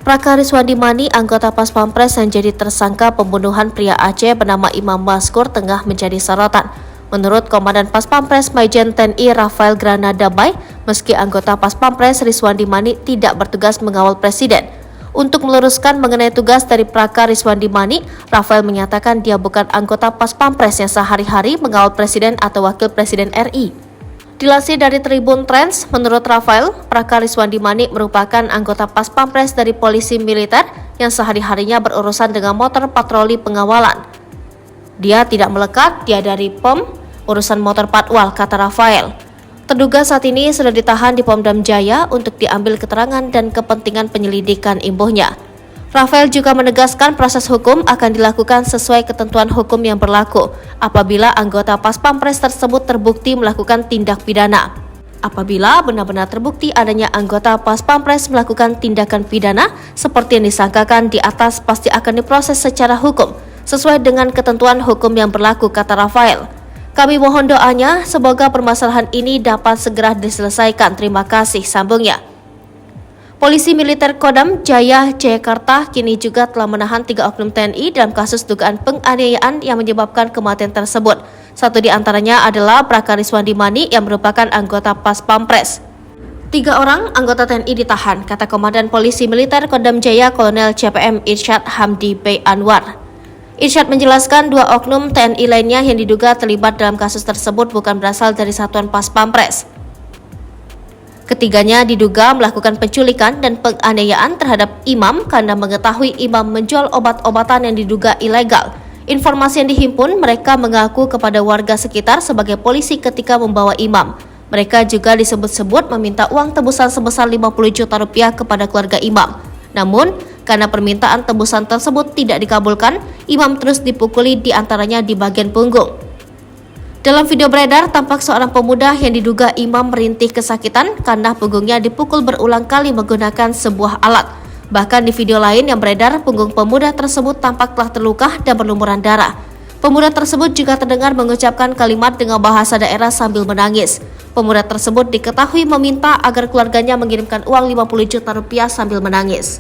Prakariswandi Mani, anggota Pas Pampres yang jadi tersangka pembunuhan pria Aceh bernama Imam Maskur tengah menjadi sorotan. Menurut Komandan Pas Pampres Majen TNI Rafael Granada Bay, meski anggota Pas Pampres Riswandi Mani tidak bertugas mengawal Presiden. Untuk meluruskan mengenai tugas dari Prakariswandi Mani, Rafael menyatakan dia bukan anggota Pas Pampres yang sehari-hari mengawal Presiden atau Wakil Presiden RI. Dilansir dari Tribun Trends, menurut Rafael, Prakariswandi Mani merupakan anggota Pas Pampres dari polisi militer yang sehari-harinya berurusan dengan motor patroli pengawalan. Dia tidak melekat, dia dari POM, urusan motor patwal, kata Rafael. Terduga saat ini sudah ditahan di Pom Dam Jaya untuk diambil keterangan dan kepentingan penyelidikan imbuhnya. Rafael juga menegaskan proses hukum akan dilakukan sesuai ketentuan hukum yang berlaku apabila anggota Pas Pampres tersebut terbukti melakukan tindak pidana. Apabila benar-benar terbukti adanya anggota Pas Pampres melakukan tindakan pidana seperti yang disangkakan di atas, pasti akan diproses secara hukum sesuai dengan ketentuan hukum yang berlaku, kata Rafael. Kami mohon doanya semoga permasalahan ini dapat segera diselesaikan. Terima kasih, sambungnya. Polisi militer Kodam Jaya Jakarta kini juga telah menahan 3 oknum TNI dalam kasus dugaan penganiayaan yang menyebabkan kematian tersebut. Satu di antaranya adalah Prakariswandi Mani yang merupakan anggota Pas Pampres. 3 orang anggota TNI ditahan, kata Komandan Polisi Militer Kodam Jaya Kolonel CPM Irsyad Hamdi B. Anwar. Irsyad menjelaskan 2 oknum TNI lainnya yang diduga terlibat dalam kasus tersebut bukan berasal dari satuan Pas Pampres. Ketiganya diduga melakukan penculikan dan penganiayaan terhadap imam karena mengetahui imam menjual obat-obatan yang diduga ilegal. Informasi yang dihimpun, mereka mengaku kepada warga sekitar sebagai polisi ketika membawa imam. Mereka juga disebut-sebut meminta uang tebusan sebesar 50 juta rupiah kepada keluarga imam. Namun, karena permintaan tebusan tersebut tidak dikabulkan, imam terus dipukuli diantaranya di bagian punggung. Dalam video beredar, tampak seorang pemuda yang diduga imam merintih kesakitan karena punggungnya dipukul berulang kali menggunakan sebuah alat. Bahkan di video lain yang beredar, punggung pemuda tersebut tampak telah terluka dan berlumuran darah. Pemuda tersebut juga terdengar mengucapkan kalimat dengan bahasa daerah sambil menangis. Pemuda tersebut diketahui meminta agar keluarganya mengirimkan uang 50 juta rupiah sambil menangis.